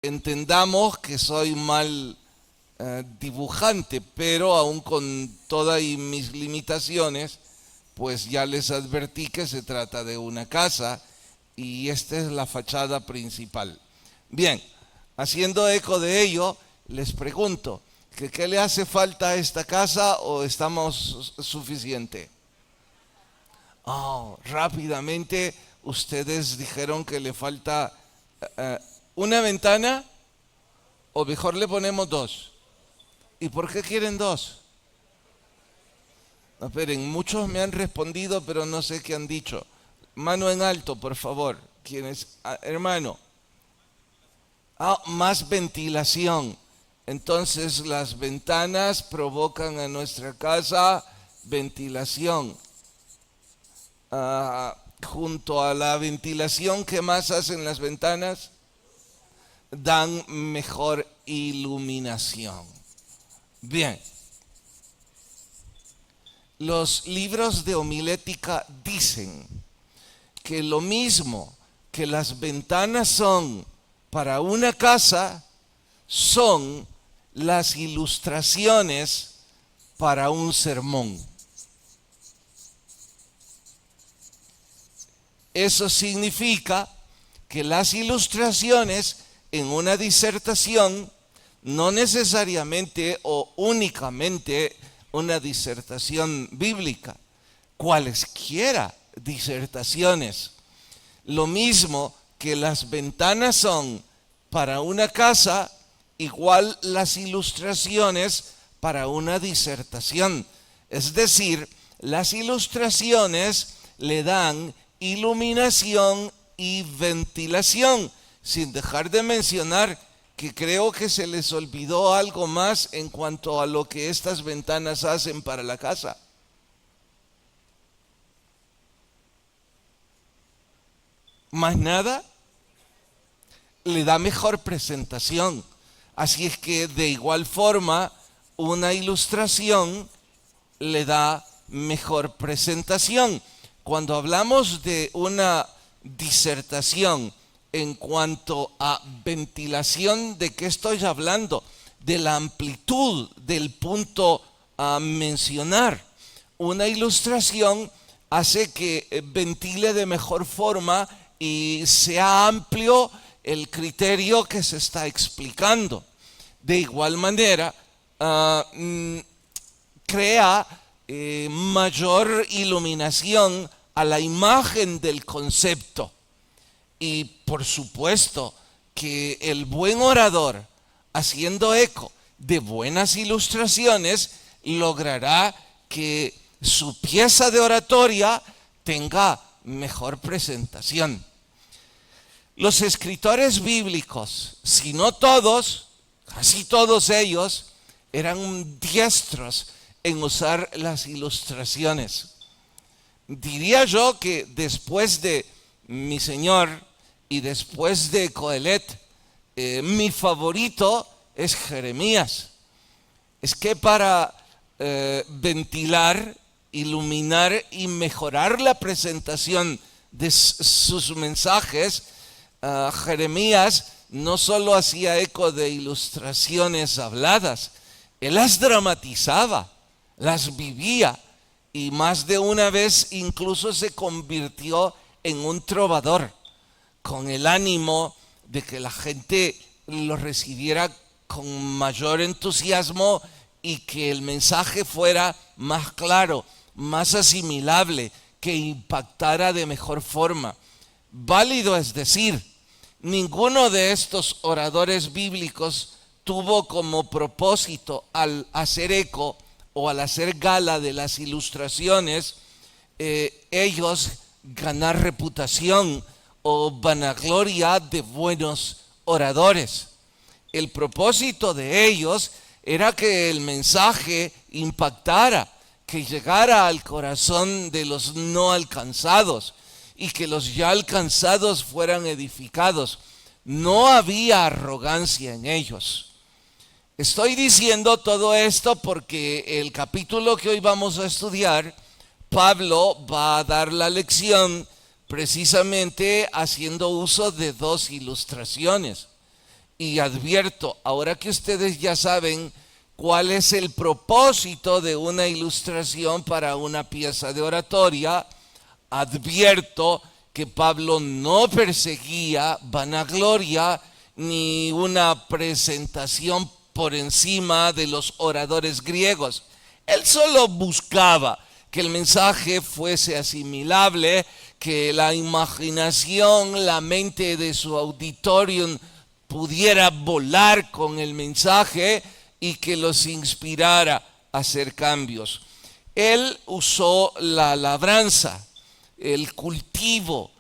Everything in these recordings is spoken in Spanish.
entendamos que soy mal dibujante, pero aún con todas mis limitaciones, pues ya les advertí que se trata de una casa y esta es la fachada principal. Bien, haciendo eco de ello, les pregunto, ¿qué le hace falta a esta casa o estamos suficiente? Oh, rápidamente ustedes dijeron que le falta una ventana o mejor le ponemos dos. ¿Y por qué quieren dos? No, esperen, muchos me han respondido, pero no sé qué han dicho. Mano en alto, por favor. ¿Quién es? Hermano. Más ventilación. Entonces las ventanas provocan a nuestra casa ventilación. Junto a la ventilación, ¿qué más hacen las ventanas? Dan mejor iluminación. Bien. Los libros de homilética dicen que lo mismo que las ventanas son para una casa, son las ilustraciones para un sermón. Eso significa que las ilustraciones en una disertación, no necesariamente o únicamente una disertación bíblica, cualesquiera disertaciones, lo mismo que las ventanas son para una casa, igual las ilustraciones para una disertación. Es decir, las ilustraciones le dan iluminación y ventilación, sin dejar de mencionar que creo que se les olvidó algo más en cuanto a lo que estas ventanas hacen para la casa. Más nada, le da mejor presentación. Así es que de igual forma, una ilustración le da mejor presentación. Cuando hablamos de una disertación en cuanto a ventilación, ¿de qué estoy hablando? De la amplitud del punto a mencionar. Una ilustración hace que ventile de mejor forma y sea amplio el criterio que se está explicando. De igual manera, crea mayor iluminación a la imagen del concepto. Y por supuesto que el buen orador, haciendo eco de buenas ilustraciones, logrará que su pieza de oratoria tenga mejor presentación. Los escritores bíblicos, si no todos, casi todos ellos, eran diestros en usar las ilustraciones. Diría yo que después de mi Señor y después de Coelet, mi favorito es Jeremías. Es que para ventilar, iluminar y mejorar la presentación de sus mensajes, Jeremías no solo hacía eco de ilustraciones habladas, él las dramatizaba, las vivía y más de una vez incluso se convirtió en un trovador, con el ánimo de que la gente lo recibiera con mayor entusiasmo y que el mensaje fuera más claro, más asimilable, que impactara de mejor forma. Válido es decir, ninguno de estos oradores bíblicos tuvo como propósito al hacer eco o al hacer gala de las ilustraciones, ellos ganar reputación o vanagloria de buenos oradores. El propósito de ellos era que el mensaje impactara, que llegara al corazón de los no alcanzados y que los ya alcanzados fueran edificados. No había arrogancia en ellos. Estoy diciendo todo esto porque el capítulo que hoy vamos a estudiar, Pablo va a dar la lección precisamente haciendo uso de dos ilustraciones. Y advierto, ahora que ustedes ya saben cuál es el propósito de una ilustración para una pieza de oratoria, advierto que Pablo no perseguía vanagloria ni una presentación por encima de los oradores griegos. Él solo buscaba que el mensaje fuese asimilable, que la imaginación, la mente de su auditorio pudiera volar con el mensaje y que los inspirara a hacer cambios. Él usó la labranza, el cultivo,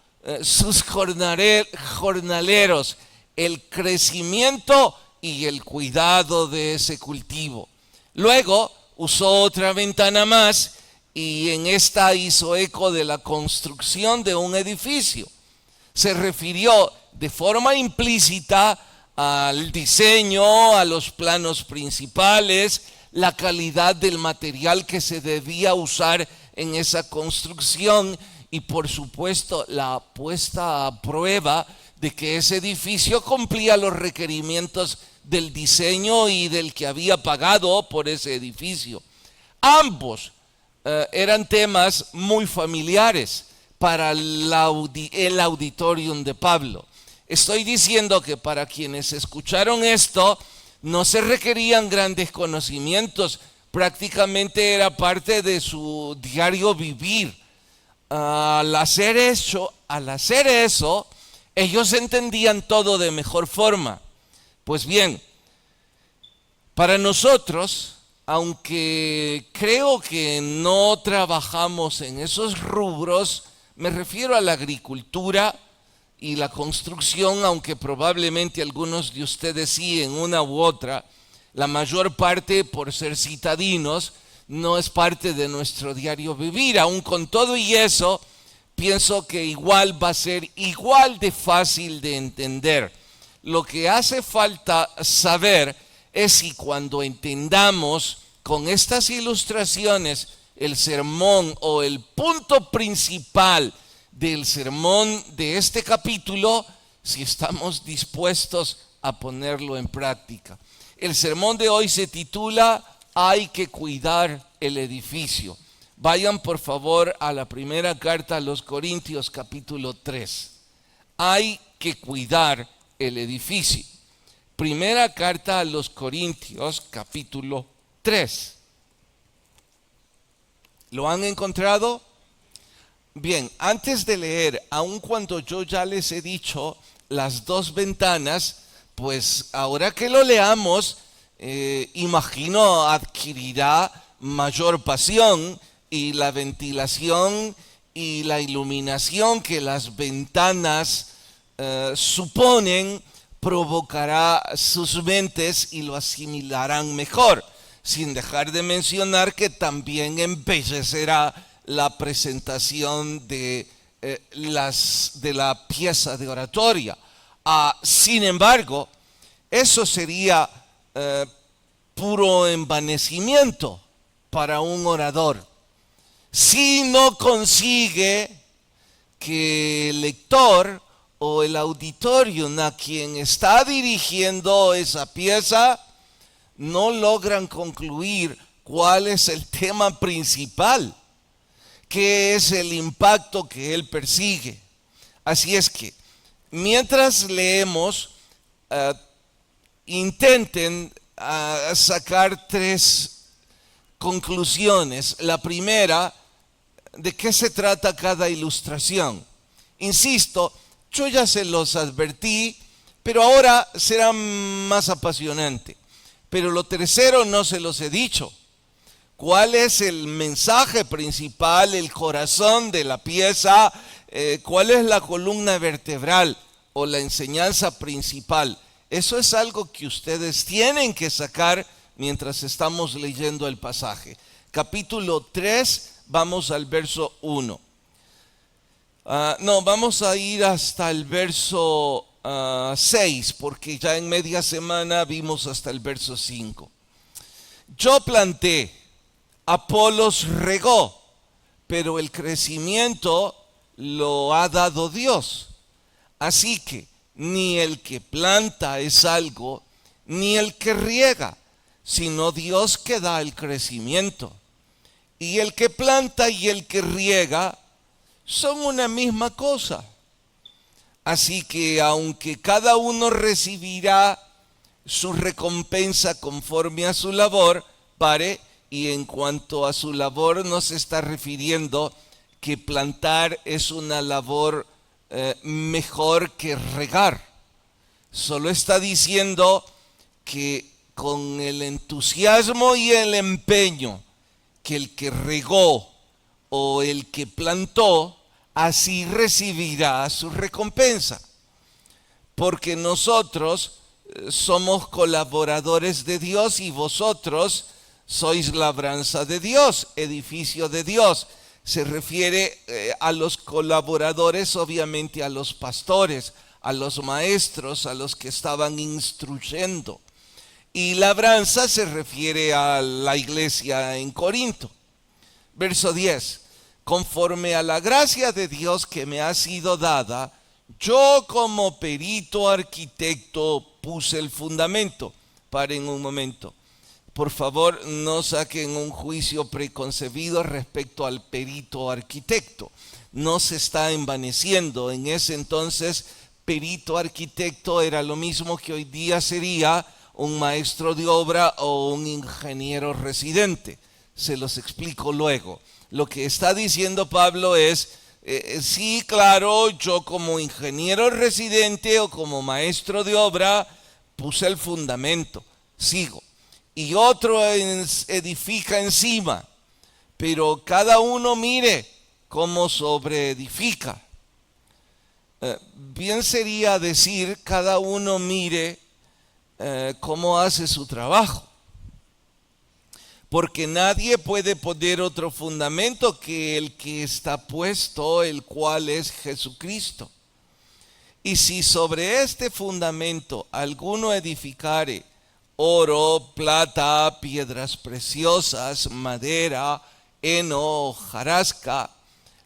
sus jornaleros, el crecimiento y el cuidado de ese cultivo. Luego usó otra ventana más y en esta hizo eco de la construcción de un edificio. Se refirió de forma implícita al diseño, a los planos principales, la calidad del material que se debía usar en esa construcción y por supuesto la puesta a prueba de que ese edificio cumplía los requerimientos del diseño y del que había pagado por ese edificio. Ambos eran temas muy familiares para el auditorium de Pablo. Estoy diciendo que para quienes escucharon esto no se requerían grandes conocimientos, prácticamente era parte de su diario vivir. Al hacer eso, ellos entendían todo de mejor forma. Pues bien, para nosotros, aunque creo que no trabajamos en esos rubros, me refiero a la agricultura y la construcción, aunque probablemente algunos de ustedes sí en una u otra, la mayor parte por ser citadinos no es parte de nuestro diario vivir. Aún con todo y eso, pienso que igual va a ser igual de fácil de entender. Lo que hace falta saber es si cuando entendamos con estas ilustraciones el sermón o el punto principal del sermón de este capítulo, si estamos dispuestos a ponerlo en práctica. El sermón de hoy se titula Hay que cuidar el edificio. Vayan por favor a la primera carta a los Corintios capítulo 3. Hay que cuidar el edificio. Primera carta a los Corintios capítulo 3. ¿Lo han encontrado? Bien, antes de leer, aun cuando yo ya les he dicho las dos ventanas, pues ahora que lo leamos, imagino adquirirá mayor pasión y la ventilación y la iluminación que las ventanas suponen provocará sus mentes y lo asimilarán mejor, sin dejar de mencionar que también embellecerá la presentación de la pieza de oratoria. Sin embargo, eso sería puro envanecimiento para un orador. Si no consigue que el lector o el auditorio a quien está dirigiendo esa pieza no logran concluir cuál es el tema principal, qué es el impacto que él persigue. Así es que, mientras leemos, intenten sacar tres conclusiones. La primera, ¿de qué se trata cada ilustración? Insisto, yo ya se los advertí, pero ahora será más apasionante. Pero lo tercero no se los he dicho. ¿Cuál es el mensaje principal, el corazón de la pieza? ¿Cuál es la columna vertebral o la enseñanza principal? Eso es algo que ustedes tienen que sacar mientras estamos leyendo el pasaje. Capítulo 3, vamos al verso 1. Vamos a ir hasta el verso 6, porque ya en media semana vimos hasta el verso 5. Yo planté, Apolos regó, pero el crecimiento lo ha dado Dios. Así que ni el que planta es algo, ni el que riega, sino Dios que da el crecimiento. Y el que planta y el que riega son una misma cosa. Así que aunque cada uno recibirá su recompensa conforme a su labor, y en cuanto a su labor no se está refiriendo que plantar es una labor mejor que regar. Solo está diciendo que con el entusiasmo y el empeño que el que regó o el que plantó, así recibirá su recompensa. Porque nosotros somos colaboradores de Dios y vosotros sois labranza de Dios, edificio de Dios. Se refiere a los colaboradores, obviamente a los pastores, a los maestros, a los que estaban instruyendo. Y labranza se refiere a la iglesia en Corinto. Verso 10. Conforme a la gracia de Dios que me ha sido dada, yo como perito arquitecto puse el fundamento. Paren un momento. Por favor, no saquen un juicio preconcebido respecto al perito arquitecto. No se está envaneciendo. En ese entonces, perito arquitecto era lo mismo que hoy día sería un maestro de obra o un ingeniero residente. Se los explico luego. Lo que está diciendo Pablo es, sí, claro, yo como ingeniero residente o como maestro de obra puse el fundamento, sigo. Y otro edifica encima, pero cada uno mire cómo sobreedifica. Bien sería decir, cada uno mire cómo hace su trabajo. Porque nadie puede poner otro fundamento que el que está puesto, el cual es Jesucristo. Y si sobre este fundamento alguno edificare oro, plata, piedras preciosas, madera, heno, hojarasca,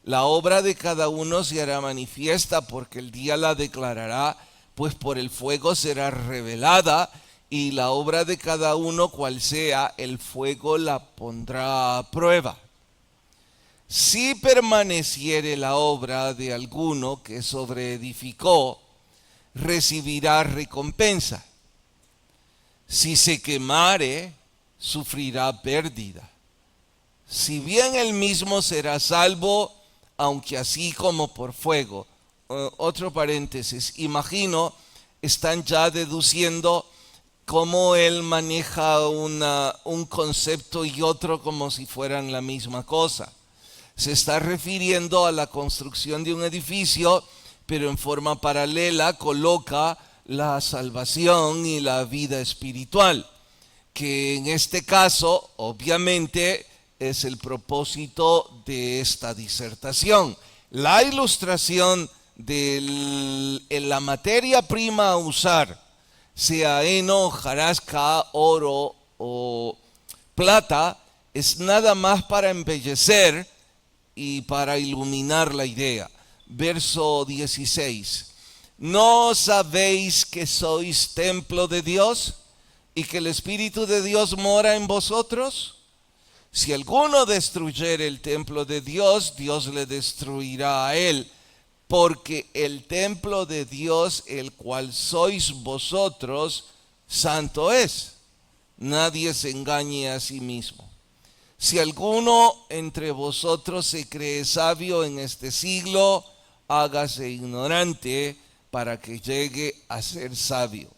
la obra de cada uno se hará manifiesta, porque el día la declarará, pues por el fuego será revelada, y la obra de cada uno, cual sea, el fuego la pondrá a prueba. Si permaneciere la obra de alguno que sobreedificó, recibirá recompensa. Si se quemare, sufrirá pérdida. Si bien él mismo será salvo, aunque así como por fuego. Otro paréntesis, imagino, están ya deduciendo cómo él maneja un concepto y otro como si fueran la misma cosa. Se está refiriendo a la construcción de un edificio, pero en forma paralela coloca la salvación y la vida espiritual, que en este caso obviamente es el propósito de esta disertación. La ilustración de la materia prima a usar, sea heno, hojarasca, oro o plata, es nada más para embellecer y para iluminar la idea. Verso 16. ¿No sabéis que sois templo de Dios y que el Espíritu de Dios mora en vosotros? Si alguno destruyere el templo de Dios, Dios le destruirá a él, porque el templo de Dios, el cual sois vosotros, santo es. Nadie se engañe a sí mismo. Si alguno entre vosotros se cree sabio en este siglo, hágase ignorante para que llegue a ser sabio.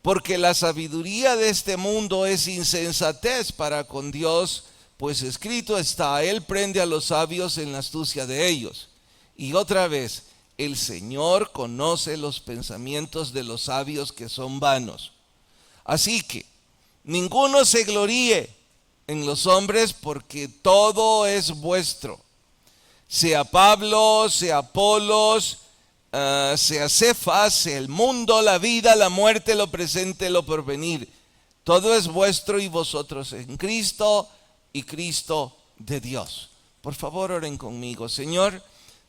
Porque la sabiduría de este mundo es insensatez para con Dios, pues escrito está, Él prende a los sabios en la astucia de ellos. Y otra vez, el Señor conoce los pensamientos de los sabios que son vanos. Así que ninguno se gloríe en los hombres, porque todo es vuestro. Sea Pablo, sea Apolos, sea Cefas, sea el mundo, la vida, la muerte, lo presente, lo porvenir. Todo es vuestro y vosotros en Cristo y Cristo de Dios. Por favor, oren conmigo. Señor,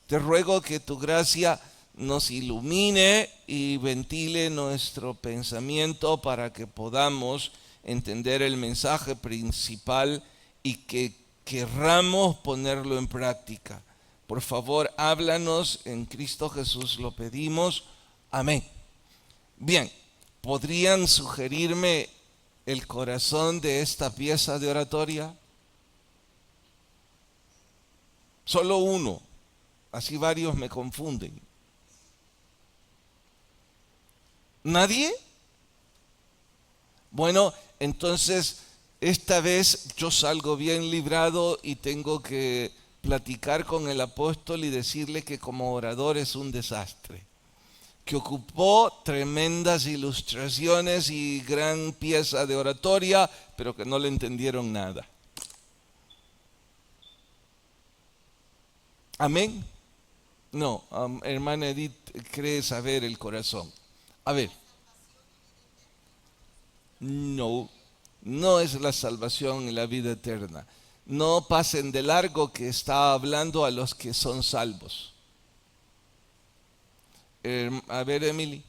te ruego que tu gracia nos ilumine y ventile nuestro pensamiento para que podamos entender el mensaje principal y que querramos ponerlo en práctica. Por favor, háblanos, en Cristo Jesús lo pedimos. Amén. Bien, ¿podrían sugerirme el corazón de esta pieza de oratoria? Solo uno, así varios me confunden. ¿Nadie? Bueno, entonces esta vez yo salgo bien librado y tengo que platicar con el apóstol y decirle que como orador es un desastre, que ocupó tremendas ilustraciones y gran pieza de oratoria, pero que no le entendieron nada. ¿Amén? No, hermana Edith cree saber el corazón. A ver, no es la salvación y la vida eterna. No pasen de largo que está hablando a los que son salvos. A ver, Emily.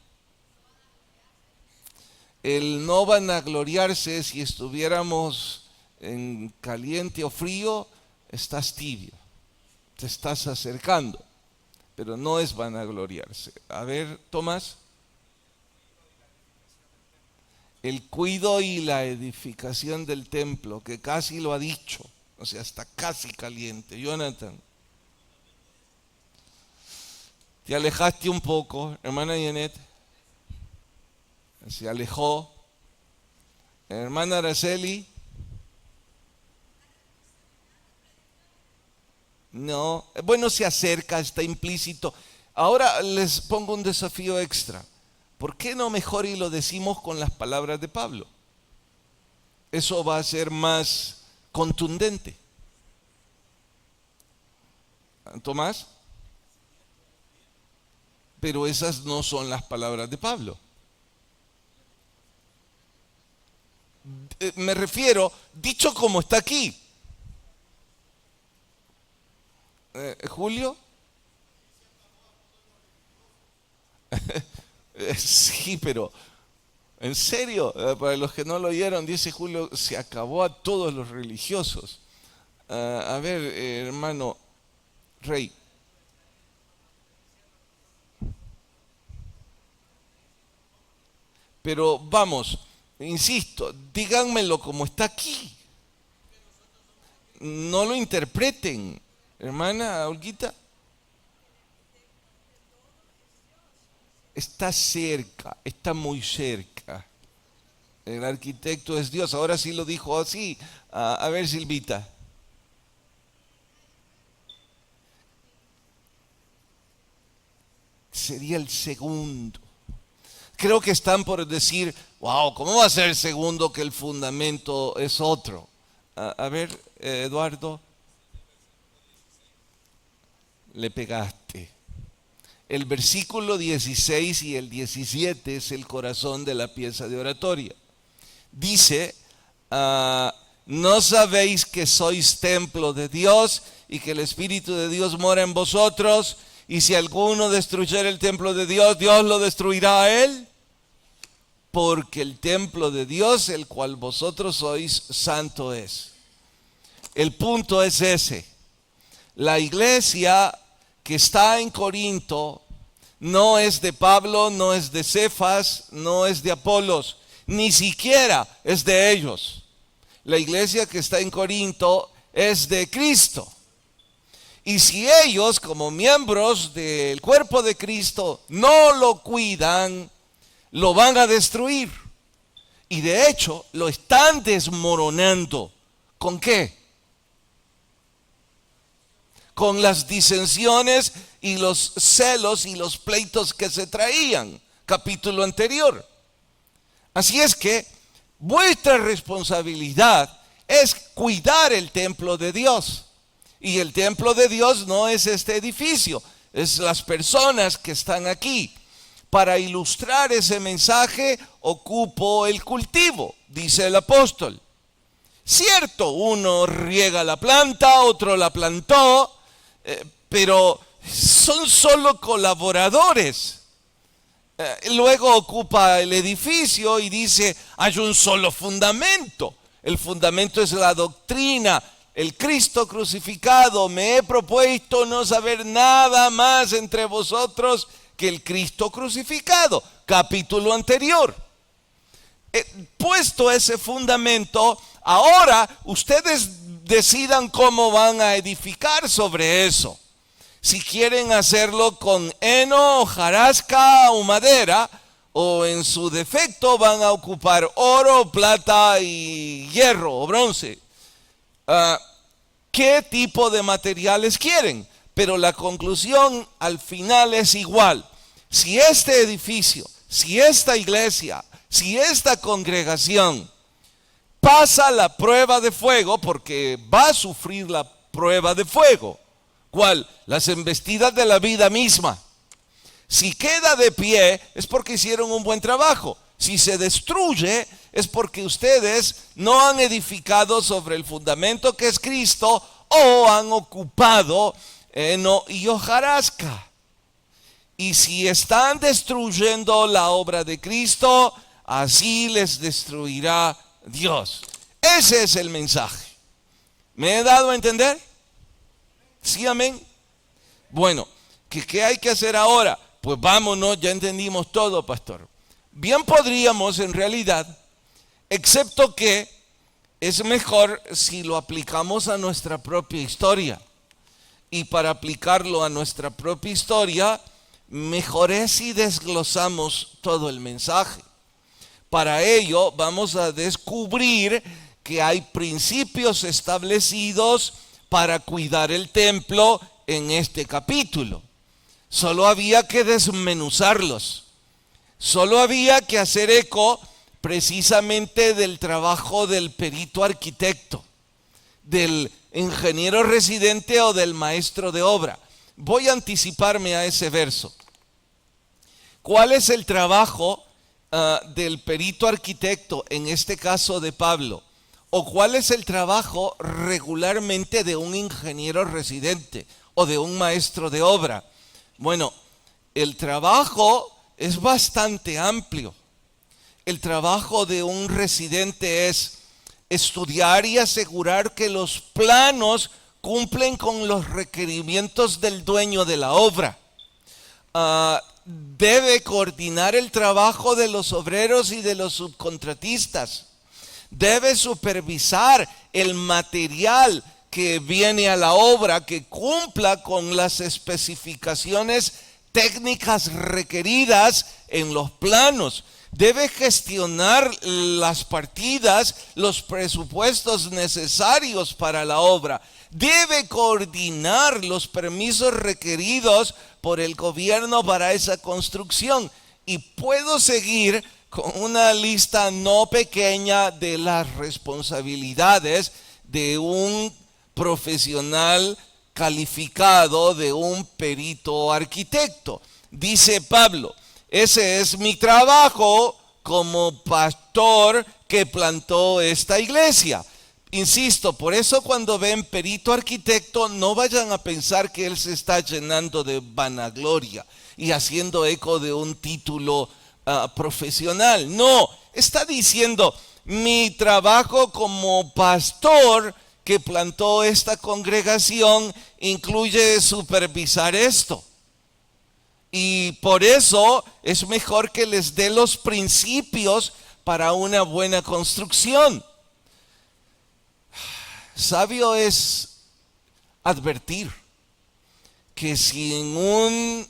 El no vanagloriarse, si estuviéramos en caliente o frío, estás tibio. Te estás acercando, pero no es vanagloriarse. A ver, Tomás. El cuidado y la edificación del templo, que casi lo ha dicho, o sea, está casi caliente. Jonathan, te alejaste un poco, hermana Janet, se alejó. Hermana Araceli, no, bueno, se acerca, está implícito. Ahora les pongo un desafío extra. ¿Por qué no mejor y lo decimos con las palabras de Pablo? Eso va a ser más contundente. Tomás, pero esas no son las palabras de Pablo. Me refiero, dicho como está aquí. Julio. Sí, pero en serio, para los que no lo oyeron, dice Julio, se acabó a todos los religiosos. A ver, hermano Rey. Pero vamos, insisto, díganmelo como está aquí. No lo interpreten, hermana Olguita. Está cerca, está muy cerca. El arquitecto es Dios. Ahora sí lo dijo así. A ver, Silvita. Sería el segundo. Creo que están por decir, wow, ¿cómo va a ser el segundo que el fundamento es otro? A ver, Eduardo. Le pegaste. El versículo 16 y el 17 es el corazón de la pieza de oratoria. Dice, ¿no sabéis que sois templo de Dios y que el Espíritu de Dios mora en vosotros? Y si alguno destruyera el templo de Dios, Dios lo destruirá a él. Porque el templo de Dios, el cual vosotros sois, santo es. El punto es ese. La iglesia que está en Corinto no es de Pablo, no es de Cefas, no es de Apolos, ni siquiera es de ellos. La iglesia que está en Corinto es de Cristo. Y si ellos, como miembros del cuerpo de Cristo, no lo cuidan, lo van a destruir. Y de hecho, lo están desmoronando. ¿Con qué? Con las disensiones y los celos y los pleitos que se traían, capítulo anterior. Así es que vuestra responsabilidad es cuidar el templo de Dios. Y el templo de Dios no es este edificio, es las personas que están aquí. Para ilustrar ese mensaje, ocupo el cultivo, dice el apóstol. Cierto, uno riega la planta, otro la plantó, pero son solo colaboradores. Luego ocupa el edificio y dice, hay un solo fundamento. El fundamento es la doctrina, el Cristo crucificado. Me he propuesto no saber nada más entre vosotros que el Cristo crucificado. Capítulo anterior. Puesto ese fundamento, ahora ustedes decidan cómo van a edificar sobre eso. Si quieren hacerlo con heno, hojarasca o madera, o en su defecto van a ocupar oro, plata y hierro o bronce. ¿Qué tipo de materiales quieren? Pero la conclusión al final es igual. Si este edificio, si esta iglesia, si esta congregación pasa la prueba de fuego, porque va a sufrir la prueba de fuego. ¿Cuál? Las embestidas de la vida misma. Si queda de pie es porque hicieron un buen trabajo. Si se destruye es porque ustedes no han edificado sobre el fundamento que es Cristo o han ocupado heno y hojarasca. Y si están destruyendo la obra de Cristo, así les destruirá Dios. Ese es el mensaje. ¿Me he dado a entender? Sí, amén. Bueno, ¿qué hay que hacer ahora? Pues vámonos, ya entendimos todo, pastor. Bien podríamos en realidad, excepto que es mejor si lo aplicamos a nuestra propia historia. Y para aplicarlo a nuestra propia historia, mejor es si desglosamos todo el mensaje. Para ello vamos a descubrir que hay principios establecidos para cuidar el templo en este capítulo. Solo había que desmenuzarlos. Solo había que hacer eco precisamente del trabajo del perito arquitecto, del ingeniero residente o del maestro de obra. Voy a anticiparme a ese verso. ¿Cuál es el trabajo del perito arquitecto, en este caso de Pablo? ¿O cuál es el trabajo regularmente de un ingeniero residente o de un maestro de obra? Bueno, el trabajo es bastante amplio. El trabajo de un residente es estudiar y asegurar que los planos cumplen con los requerimientos del dueño de la obra. Debe coordinar el trabajo de los obreros y de los subcontratistas. Debe supervisar el material que viene a la obra, que cumpla con las especificaciones técnicas requeridas en los planos. Debe gestionar las partidas, los presupuestos necesarios para la obra. Debe coordinar los permisos requeridos por el gobierno para esa construcción. Y puedo seguir con una lista no pequeña de las responsabilidades de un profesional calificado, de un perito arquitecto. Dice Pablo, ese es mi trabajo como pastor que plantó esta iglesia. Insisto, por eso cuando ven perito arquitecto, no vayan a pensar que él se está llenando de vanagloria y haciendo eco de un título profesional. No, está diciendo, mi trabajo como pastor que plantó esta congregación incluye supervisar esto. Y por eso es mejor que les dé los principios para una buena construcción. Sabio es advertir que sin un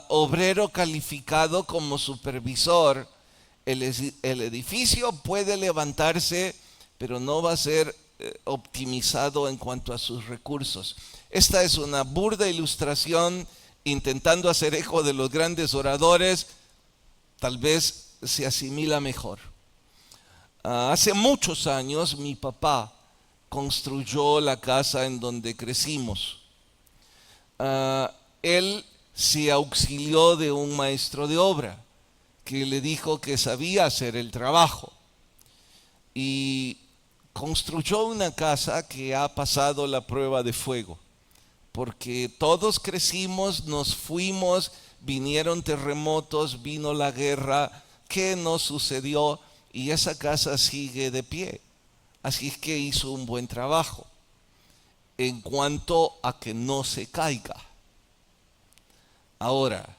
obrero calificado como supervisor, el edificio puede levantarse, pero no va a ser optimizado en cuanto a sus recursos. Esta es una burda ilustración intentando hacer eco de los grandes oradores. Tal vez se asimila mejor. Hace muchos años mi papá construyó la casa en donde crecimos. Él se auxilió de un maestro de obra que le dijo que sabía hacer el trabajo y construyó una casa que ha pasado la prueba de fuego porque todos crecimos, nos fuimos, vinieron terremotos, vino la guerra, ¿qué nos sucedió? Y esa casa sigue de pie. Así es que hizo un buen trabajo en cuanto a que no se caiga. Ahora,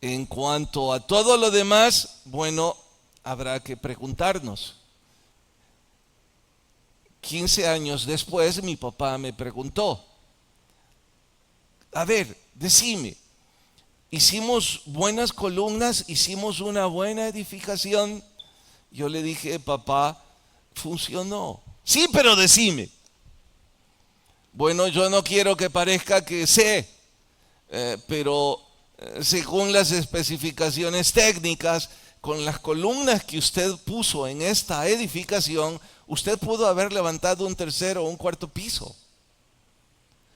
en cuanto a todo lo demás, bueno, habrá que preguntarnos. 15 años después, mi papá me preguntó, a ver, decime, hicimos buenas columnas, hicimos una buena edificación. Yo le dije, papá, funcionó. Sí, pero decime. Bueno, yo no quiero que parezca que sé, pero según las especificaciones técnicas, con las columnas que usted puso en esta edificación, usted pudo haber levantado un tercer o un cuarto piso.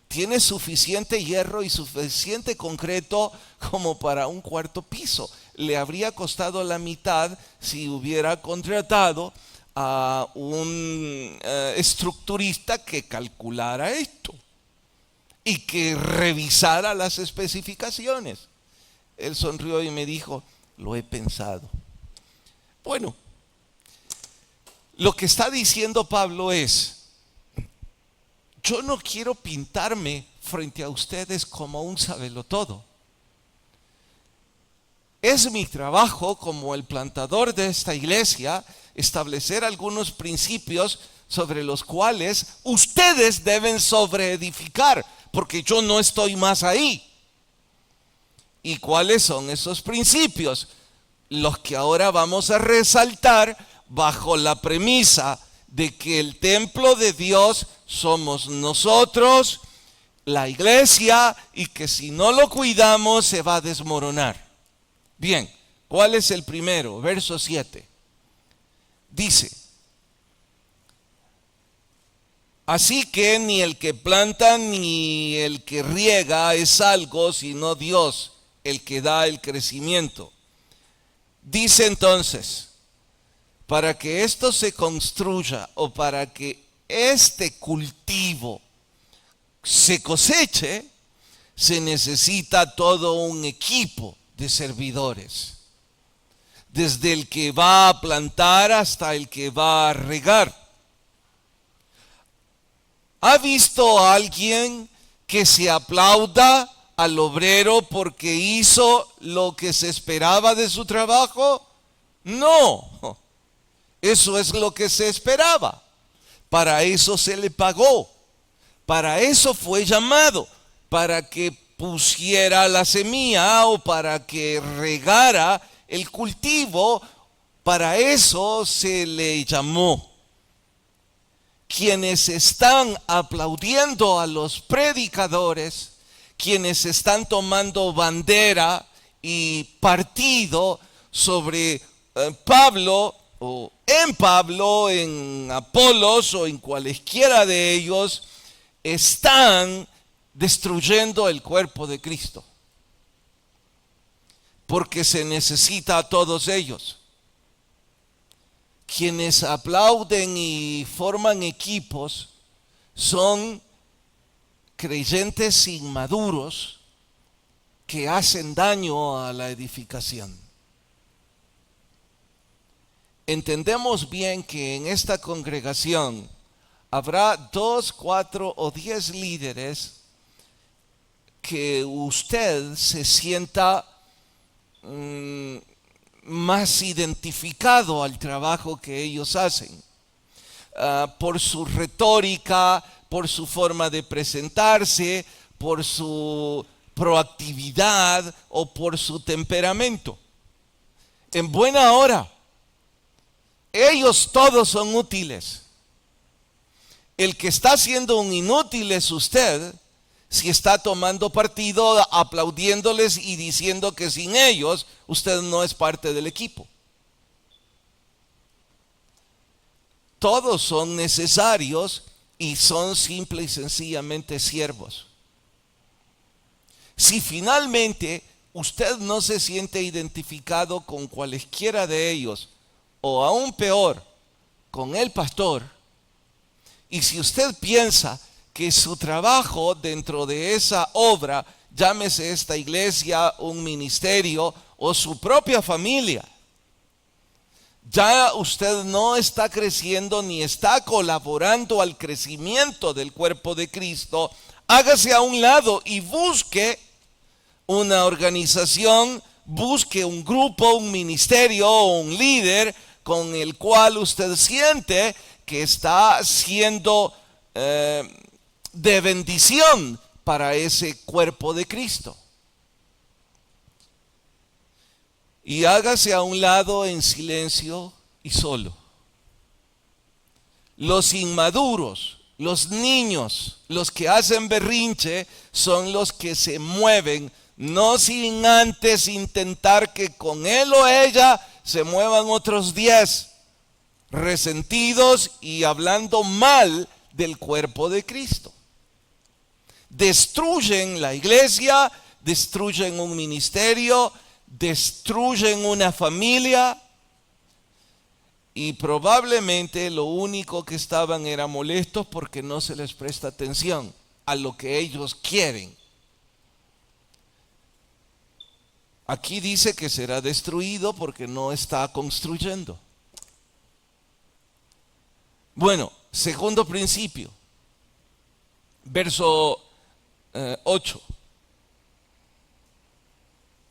Tiene suficiente hierro y suficiente concreto como para un cuarto piso. Le habría costado la mitad si hubiera contratado a un estructurista que calculara esto y que revisara las especificaciones. Él sonrió y me dijo, lo he pensado. Bueno, lo que está diciendo Pablo es, yo no quiero pintarme frente a ustedes como un sabelotodo. Es mi trabajo como el plantador de esta iglesia establecer algunos principios sobre los cuales ustedes deben sobreedificar, porque yo no estoy más ahí. ¿Y cuáles son esos principios? Los que ahora vamos a resaltar bajo la premisa de que el templo de Dios somos nosotros, la iglesia, y que si no lo cuidamos se va a desmoronar. Bien, ¿cuál es el primero? Verso 7. Dice, así que ni el que planta ni el que riega es algo, sino Dios, el que da el crecimiento. Dice entonces, para que esto se construya o para que este cultivo se coseche, se necesita todo un equipo de servidores, desde el que va a plantar hasta el que va a regar. ¿Ha visto a alguien que se aplauda al obrero porque hizo lo que se esperaba de su trabajo? No, eso es lo que se esperaba. Para eso se le pagó, para eso fue llamado, para que pusiera la semilla o para que regara el cultivo, para eso se le llamó. Quienes están aplaudiendo a los predicadores, quienes están tomando bandera y partido sobre Pablo, o en Pablo, en Apolos o en cualesquiera de ellos, están destruyendo el cuerpo de Cristo. Porque se necesita a todos ellos. Quienes aplauden y forman equipos son creyentes inmaduros que hacen daño a la edificación. Entendemos bien que en esta congregación habrá 2, 4 o 10 líderes que usted se sienta más identificado al trabajo que ellos hacen, por su retórica, por su forma de presentarse, por su proactividad o por su temperamento. En buena hora, ellos todos son útiles. El que está siendo un inútil es usted, si está tomando partido, aplaudiéndoles y diciendo que sin ellos usted no es parte del equipo. Todos son necesarios y son simple y sencillamente siervos. Si finalmente usted no se siente identificado con cualesquiera de ellos, o aún peor, con el pastor, y si usted piensa que su trabajo dentro de esa obra, llámese esta iglesia, un ministerio o su propia familia, ya usted no está creciendo ni está colaborando al crecimiento del cuerpo de Cristo, hágase a un lado y busque una organización, busque un grupo, un ministerio o un líder con el cual usted siente que está siendo de bendición para ese cuerpo de Cristo. Y hágase a un lado en silencio y solo. Los inmaduros, los niños, los que hacen berrinche, son los que se mueven, no sin antes intentar que con él o ella se muevan otros 10, resentidos y hablando mal del cuerpo de Cristo. Destruyen la iglesia, destruyen un ministerio, destruyen una familia, y probablemente lo único que estaban era molestos porque no se les presta atención a lo que ellos quieren. Aquí dice que será destruido porque no está construyendo. Bueno, segundo principio, verso 8.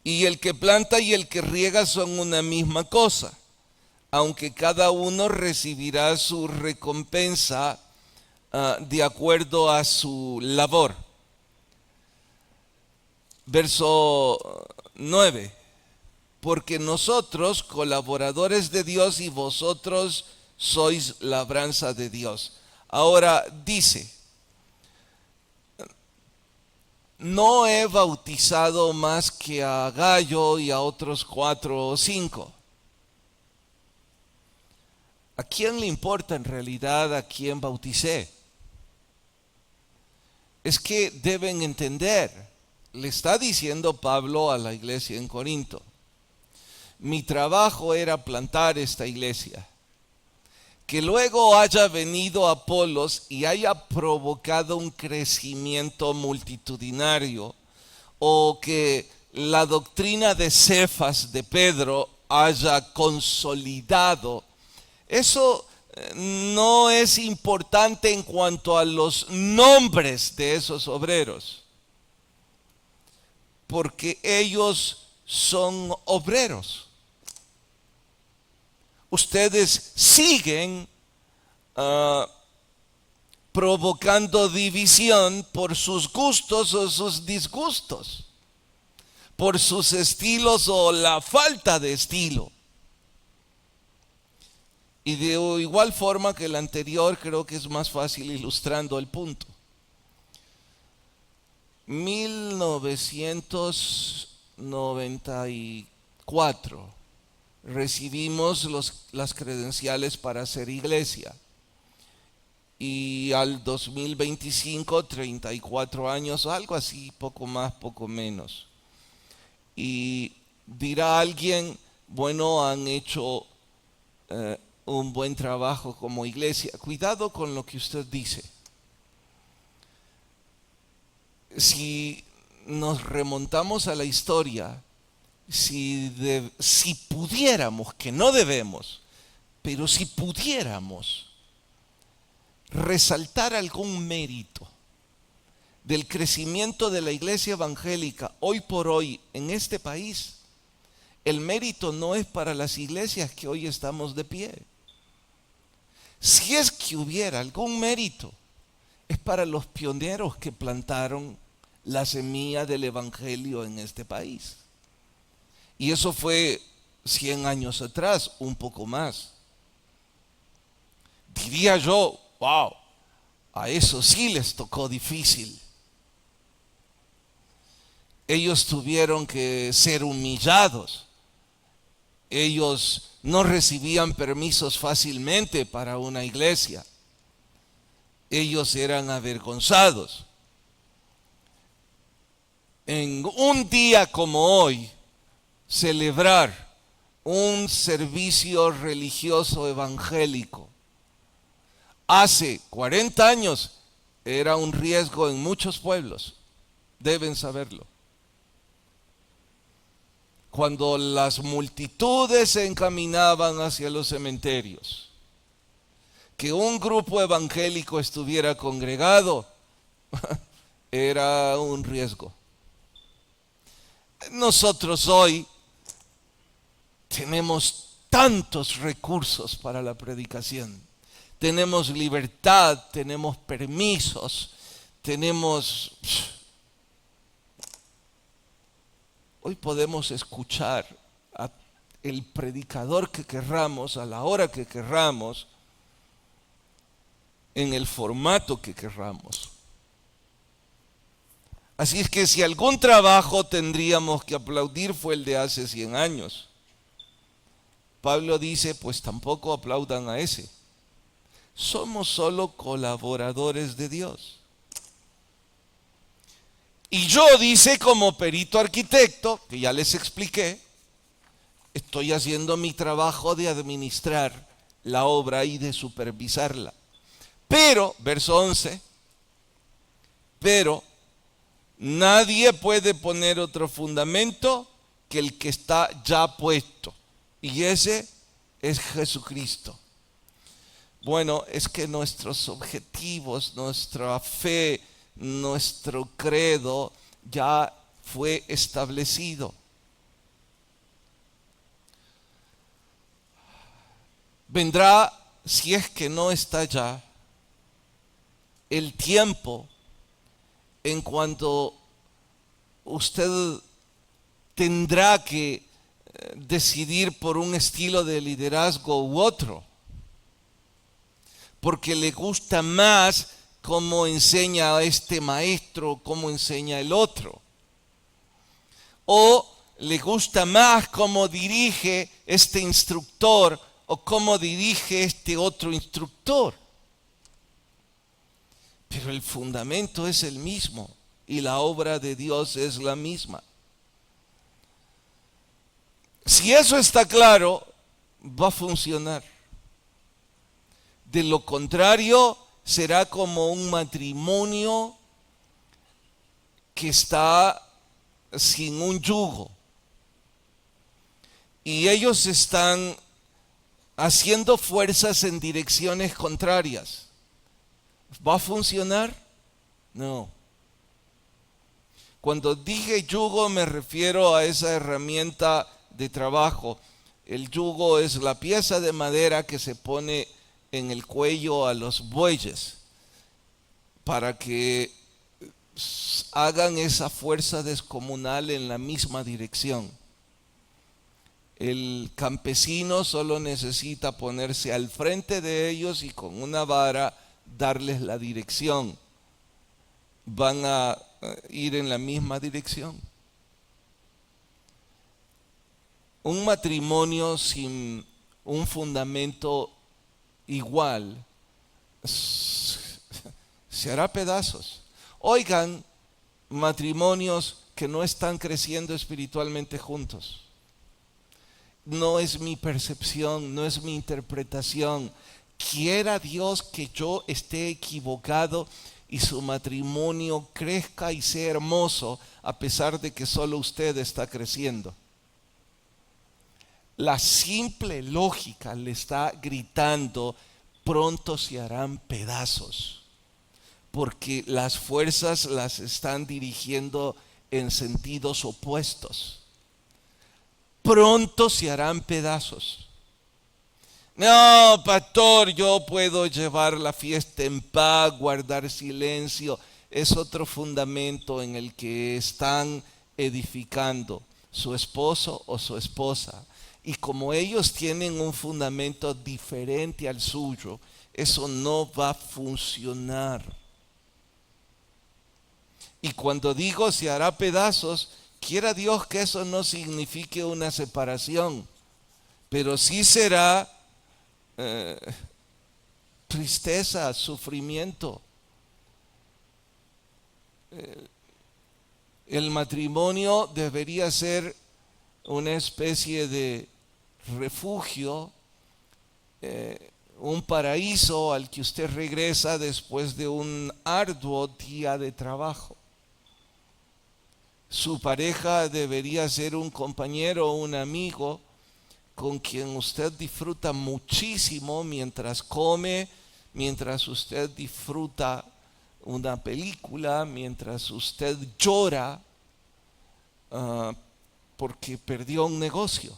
Y el que planta y el que riega son una misma cosa, aunque cada uno recibirá su recompensa de acuerdo a su labor. Verso 9. Porque nosotros, colaboradores de Dios, y vosotros sois labranza de Dios. Ahora dice: no he bautizado más que a Gayo y a otros 4 o 5. ¿A quién le importa en realidad a quién bauticé? Es que deben entender, le está diciendo Pablo a la iglesia en Corinto: mi trabajo era plantar esta iglesia. Que luego haya venido Apolos y haya provocado un crecimiento multitudinario, o que la doctrina de Cefas, de Pedro, haya consolidado, eso no es importante en cuanto a los nombres de esos obreros, porque ellos son obreros. Ustedes siguen provocando división por sus gustos o sus disgustos, por sus estilos o la falta de estilo. Y de igual forma que el anterior, creo que es más fácil ilustrando el punto. 1994 recibimos las credenciales para ser iglesia. Y al 2025, 34 años, algo así, poco más, poco menos. Y dirá alguien: bueno, han hecho un buen trabajo como iglesia. Cuidado con lo que usted dice. Si nos remontamos a la historia, si pudiéramos, que no debemos, pero si pudiéramos resaltar algún mérito del crecimiento de la iglesia evangélica hoy por hoy en este país, el mérito no es para las iglesias que hoy estamos de pie. Si es que hubiera algún mérito, es para los pioneros que plantaron la semilla del evangelio en este país. Y eso fue 100 años atrás, un poco más. Diría yo, wow, a eso sí les tocó difícil. Ellos tuvieron que ser humillados. Ellos no recibían permisos fácilmente para una iglesia. Ellos eran avergonzados. En un día como hoy, celebrar un servicio religioso evangélico hace 40 años era un riesgo en muchos pueblos, deben saberlo. Cuando las multitudes se encaminaban hacia los cementerios, que un grupo evangélico estuviera congregado era un riesgo. Nosotros hoy tenemos tantos recursos para la predicación. Tenemos libertad, tenemos permisos, tenemos... Hoy podemos escuchar a el predicador que querramos, a la hora que querramos, en el formato que querramos. Así es que si algún trabajo tendríamos que aplaudir fue el de hace 100 años. Pablo dice, pues tampoco aplaudan a ese. Somos solo colaboradores de Dios. Y yo, dice, como perito arquitecto, que ya les expliqué, estoy haciendo mi trabajo de administrar la obra y de supervisarla. Pero, verso 11, pero nadie puede poner otro fundamento que el que está ya puesto. Y ese es Jesucristo. Bueno, es que nuestros objetivos, nuestra fe, nuestro credo ya fue establecido. Vendrá, si es que no está ya, el tiempo en cuanto usted tendrá que decidir por un estilo de liderazgo u otro, porque le gusta más cómo enseña este maestro, cómo enseña el otro, o le gusta más cómo dirige este instructor o cómo dirige este otro instructor. Pero el fundamento es el mismo y la obra de Dios es la misma. Si eso está claro, va a funcionar. De lo contrario, será como un matrimonio que está sin un yugo. Y ellos están haciendo fuerzas en direcciones contrarias. ¿Va a funcionar? No. Cuando dije yugo me refiero a esa herramienta de trabajo. El yugo es la pieza de madera que se pone en el cuello a los bueyes para que hagan esa fuerza descomunal en la misma dirección. El campesino solo necesita ponerse al frente de ellos y con una vara darles la dirección. Van a ir en la misma dirección. Un matrimonio sin un fundamento igual se hará pedazos. Oigan, matrimonios que no están creciendo espiritualmente juntos. No es mi percepción, no es mi interpretación. Quiera Dios que yo esté equivocado y su matrimonio crezca y sea hermoso a pesar de que solo usted está creciendo. La simple lógica le está gritando, pronto se harán pedazos, porque las fuerzas las están dirigiendo en sentidos opuestos. Pronto se harán pedazos. No, pastor, yo puedo llevar la fiesta en paz, guardar silencio. Es otro fundamento en el que están edificando su esposo o su esposa. Y como ellos tienen un fundamento diferente al suyo, eso no va a funcionar. Y cuando digo se hará pedazos, quiera Dios que eso no signifique una separación, pero sí será tristeza, sufrimiento. El matrimonio debería ser una especie de refugio, un paraíso al que usted regresa después de un arduo día de trabajo. Su pareja debería ser un compañero o un amigo con quien usted disfruta muchísimo mientras come, mientras usted disfruta una película, mientras usted llora porque perdió un negocio.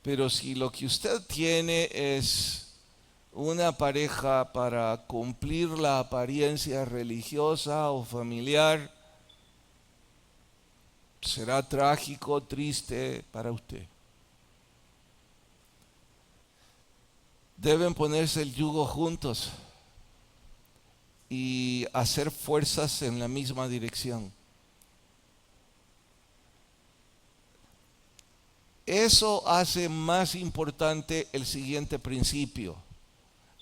Pero si lo que usted tiene es una pareja para cumplir la apariencia religiosa o familiar, será trágico, triste para usted. Deben ponerse el yugo juntos y hacer fuerzas en la misma dirección. Eso hace más importante el siguiente principio: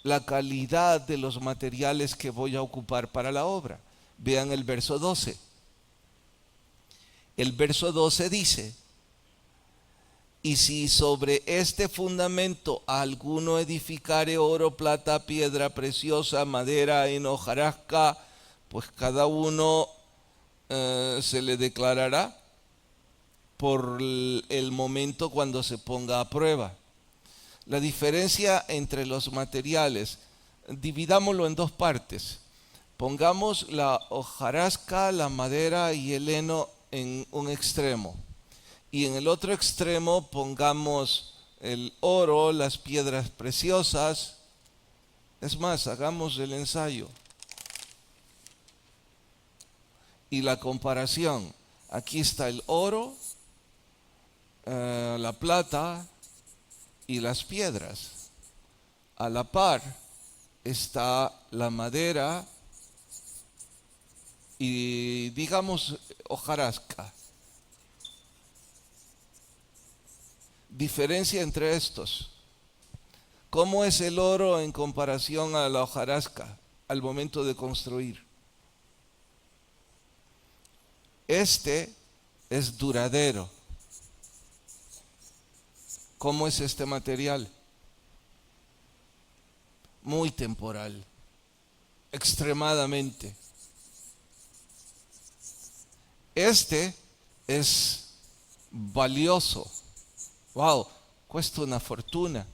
la calidad de los materiales que voy a ocupar para la obra. Vean el verso 12. El verso 12 dice: y si sobre este fundamento alguno edificare oro, plata, piedra preciosa, madera, heno, hojarasca, pues cada uno se le declarará por el momento cuando se ponga a prueba. La diferencia entre los materiales, dividámoslo en dos partes. Pongamos la hojarasca, la madera y el heno en un extremo. Y en el otro extremo pongamos el oro, las piedras preciosas. Es más, hagamos el ensayo y la comparación. Aquí está el oro, la plata y las piedras. A la par está la madera y, digamos, hojarasca. Diferencia entre estos. ¿Cómo es el oro en comparación a la hojarasca al momento de construir? Este es duradero. ¿Cómo es este material? Muy temporal, extremadamente. Este es valioso. Wow, cuesta una fortuna.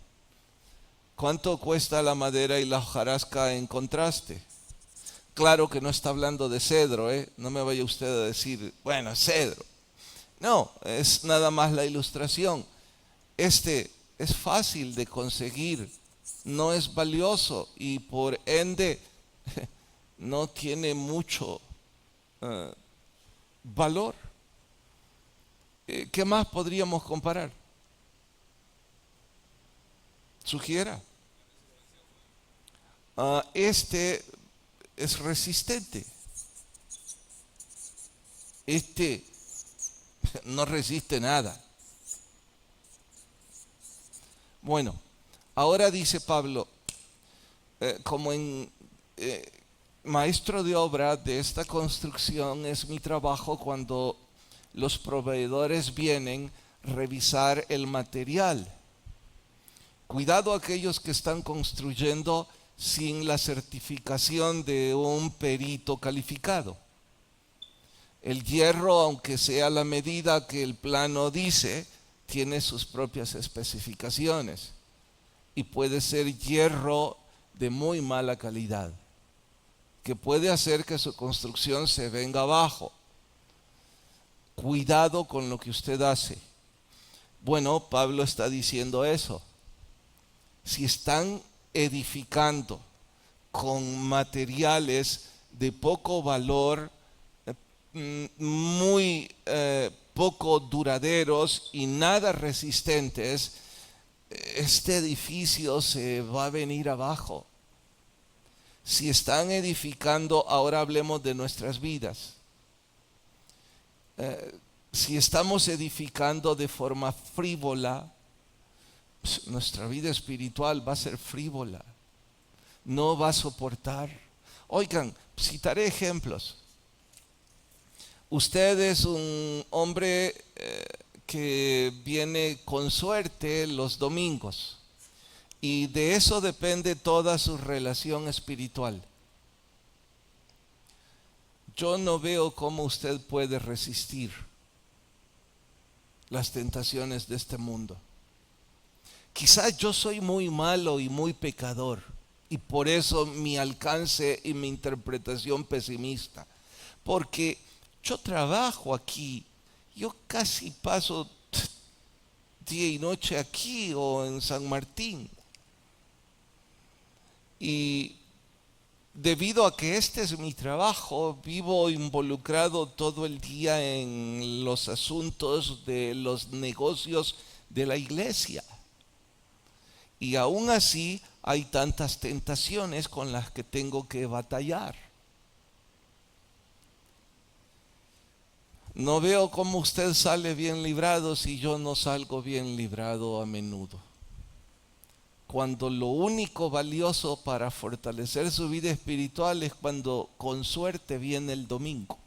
¿Cuánto cuesta la madera y la hojarasca en contraste? Claro que no está hablando de cedro, no me vaya usted a decir, bueno, cedro. No, es nada más la ilustración. Este es fácil de conseguir, no es valioso y por ende no tiene mucho valor. ¿Qué más podríamos comparar? Sugiera. Este es resistente. Este no resiste nada. Bueno, ahora dice Pablo, como maestro de obra de esta construcción, es mi trabajo cuando los proveedores vienen revisar el material. Cuidado a aquellos que están construyendo sin la certificación de un perito calificado. El hierro, aunque sea la medida que el plano dice, tiene sus propias especificaciones y puede ser hierro de muy mala calidad, que puede hacer que su construcción se venga abajo. Cuidado con lo que usted hace. Bueno, Pablo está diciendo eso. Si están edificando con materiales de poco valor, muy poco duraderos y nada resistentes, este edificio se va a venir abajo. Si están edificando, ahora hablemos de nuestras vidas. Si estamos edificando de forma frívola, pues nuestra vida espiritual va a ser frívola, no va a soportar. Oigan, citaré ejemplos. Usted es un hombre que viene con suerte los domingos. Y de eso depende toda su relación espiritual. Yo no veo cómo usted puede resistir las tentaciones de este mundo. Quizás yo soy muy malo y muy pecador, y por eso mi alcance y mi interpretación pesimista. Porque yo trabajo aquí, yo casi paso día y noche aquí o en San Martín. Y debido a que este es mi trabajo, vivo involucrado todo el día en los asuntos de los negocios de la iglesia. Y aún así hay tantas tentaciones con las que tengo que batallar. No veo cómo usted sale bien librado si yo no salgo bien librado a menudo. Cuando lo único valioso para fortalecer su vida espiritual es cuando con suerte viene el domingo.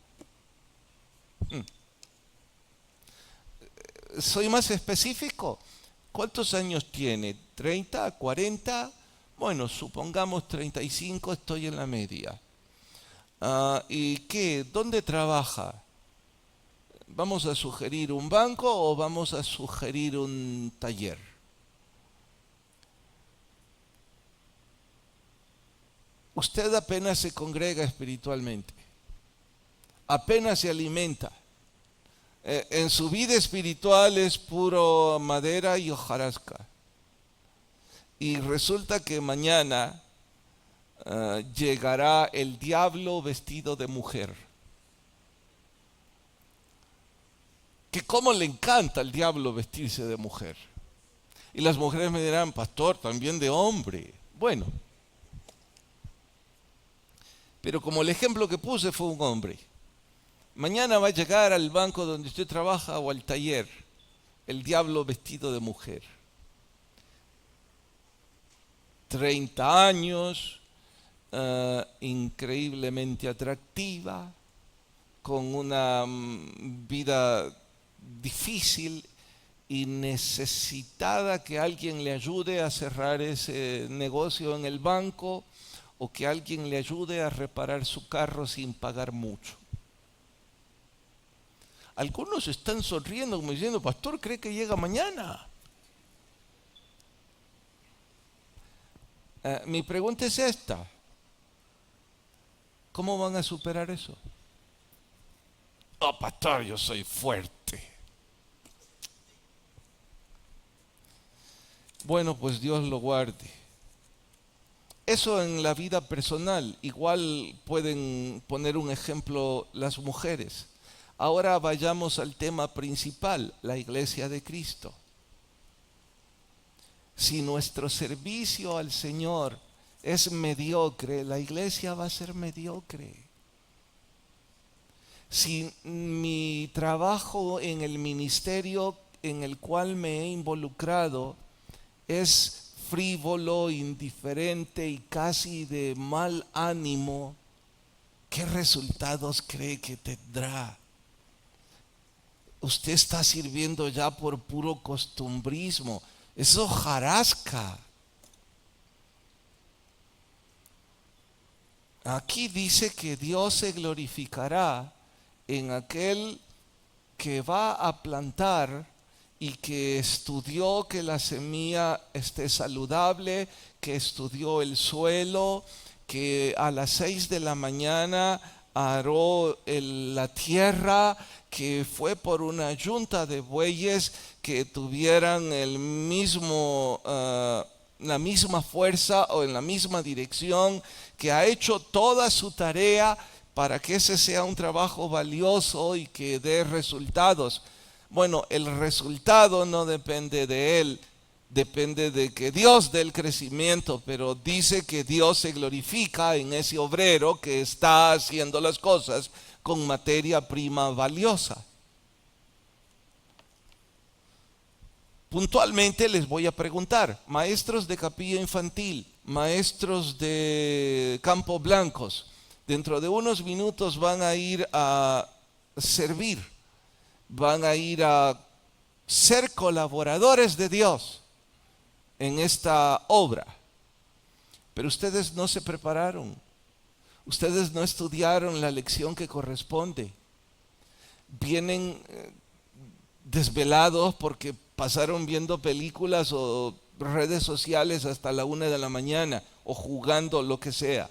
Soy más específico. ¿Cuántos años tiene? ¿30? ¿40? Bueno, supongamos 35, estoy en la media. ¿Y qué? ¿Dónde trabaja? ¿Vamos a sugerir un banco o vamos a sugerir un taller? Usted apenas se congrega espiritualmente, apenas se alimenta. En su vida espiritual es puro madera y hojarasca. Y resulta que mañana llegará el diablo vestido de mujer. Que cómo le encanta al diablo vestirse de mujer. Y las mujeres me dirán, pastor, también de hombre. Bueno, pero como el ejemplo que puse fue un hombre. Mañana va a llegar al banco donde usted trabaja o al taller el diablo vestido de mujer. 30 años, increíblemente atractiva, con una vida difícil y necesitada que alguien le ayude a cerrar ese negocio en el banco o que alguien le ayude a reparar su carro sin pagar mucho. Algunos están sonriendo como diciendo, pastor, ¿cree que llega mañana? Mi pregunta es esta. ¿Cómo van a superar eso? Oh, pastor, yo soy fuerte. Bueno, pues Dios lo guarde. Eso en la vida personal. Igual pueden poner un ejemplo las mujeres. Ahora vayamos al tema principal, la iglesia de Cristo. Si nuestro servicio al Señor es mediocre, la iglesia va a ser mediocre. Si mi trabajo en el ministerio en el cual me he involucrado es frívolo, indiferente y casi de mal ánimo, ¿qué resultados cree que tendrá? Usted está sirviendo ya por puro costumbrismo. Es hojarasca. Aquí dice que Dios se glorificará en aquel que va a plantar y que estudió que la semilla esté saludable, que estudió el suelo, que a las 6 de la mañana aró la tierra, que fue por una yunta de bueyes que tuvieran la misma fuerza o en la misma dirección, que ha hecho toda su tarea para que ese sea un trabajo valioso y que dé resultados. Bueno, el resultado no depende de él, depende de que Dios dé el crecimiento, pero dice que Dios se glorifica en ese obrero que está haciendo las cosas con materia prima valiosa. Puntualmente les voy a preguntar, maestros de capilla infantil, maestros de Campo Blancos, dentro de unos minutos van a ir a servir, van a ir a ser colaboradores de Dios en esta obra. Pero ustedes no se prepararon. Ustedes no estudiaron la lección que corresponde. Vienen desvelados porque pasaron viendo películas o redes sociales hasta la 1 de la mañana o jugando lo que sea.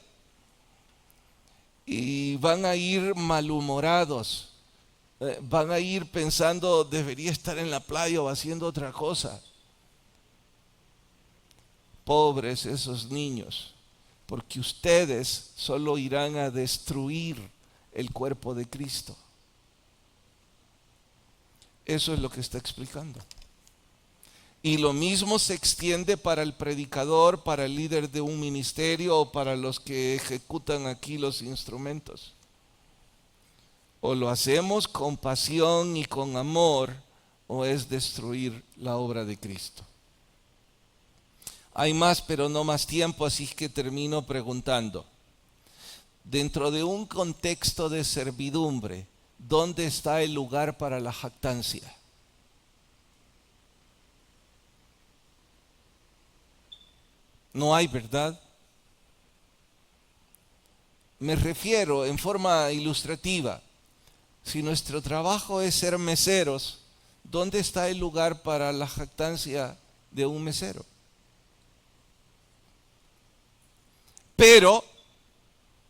Y van a ir malhumorados. Van a ir pensando, debería estar en la playa o haciendo otra cosa. Pobres esos niños, porque ustedes solo irán a destruir el cuerpo de Cristo. Eso es lo que está explicando. Y lo mismo se extiende para el predicador, para el líder de un ministerio o para los que ejecutan aquí los instrumentos. O lo hacemos con pasión y con amor, o es destruir la obra de Cristo. Hay más, pero no más tiempo, así que termino preguntando. Dentro de un contexto de servidumbre, ¿dónde está el lugar para la jactancia? No hay, ¿verdad? Me refiero en forma ilustrativa. Si nuestro trabajo es ser meseros, ¿dónde está el lugar para la jactancia de un mesero? Pero,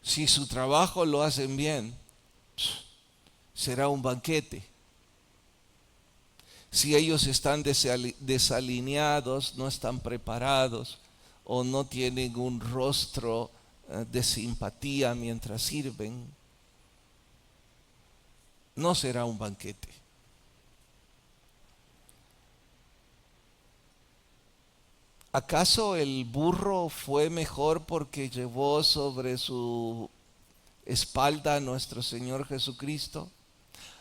si su trabajo lo hacen bien, será un banquete. Si ellos están desalineados, no están preparados o no tienen un rostro de simpatía mientras sirven, no será un banquete. ¿Acaso el burro fue mejor porque llevó sobre su espalda a nuestro Señor Jesucristo?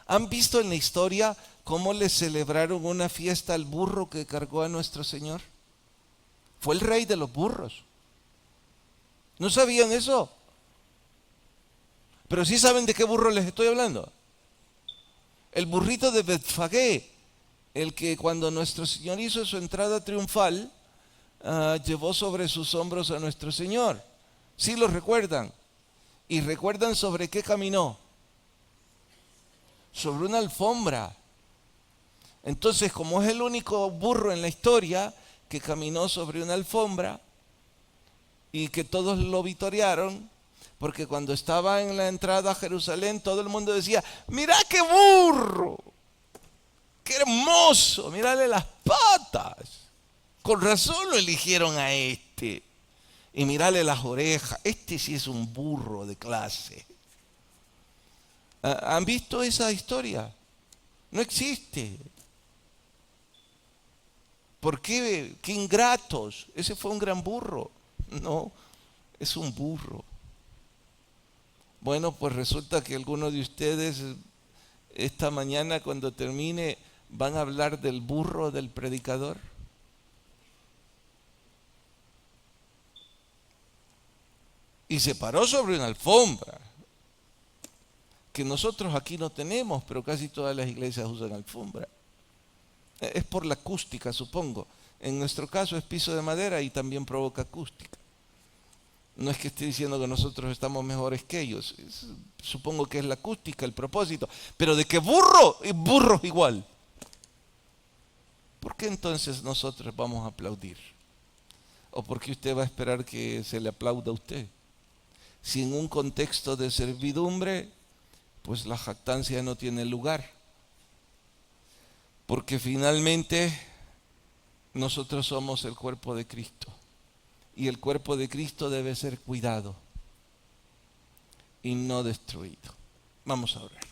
¿Han visto en la historia cómo le celebraron una fiesta al burro que cargó a nuestro Señor? Fue el rey de los burros. ¿No sabían eso? Pero sí saben de qué burro les estoy hablando. El burrito de Betfagé, el que cuando nuestro Señor hizo su entrada triunfal, llevó sobre sus hombros a nuestro Señor. ¿Sí lo recuerdan? ¿Y recuerdan sobre qué caminó? Sobre una alfombra. Entonces, como es el único burro en la historia que caminó sobre una alfombra y que todos lo vitorearon, porque cuando estaba en la entrada a Jerusalén todo el mundo decía: ¡mira qué burro! ¡Qué hermoso! ¡Mírale las patas! Con razón lo eligieron a este. Y mírale las orejas. Este sí es un burro de clase. ¿Han visto esa historia? No existe. ¿Por qué? ¡Qué ingratos! Ese fue un gran burro. No, es un burro. Bueno, pues resulta que algunos de ustedes esta mañana cuando termine van a hablar del burro del predicador. Y se paró sobre una alfombra, que nosotros aquí no tenemos, pero casi todas las iglesias usan alfombra. Es por la acústica, supongo. En nuestro caso es piso de madera y también provoca acústica. No es que esté diciendo que nosotros estamos mejores que ellos. Supongo que es la acústica, el propósito. Pero de que burro, burro igual. ¿Por qué entonces nosotros vamos a aplaudir? ¿O por qué usted va a esperar que se le aplauda a usted? Si en un contexto de servidumbre, pues la jactancia no tiene lugar. Porque finalmente nosotros somos el cuerpo de Cristo. Y el cuerpo de Cristo debe ser cuidado y no destruido. Vamos a orar.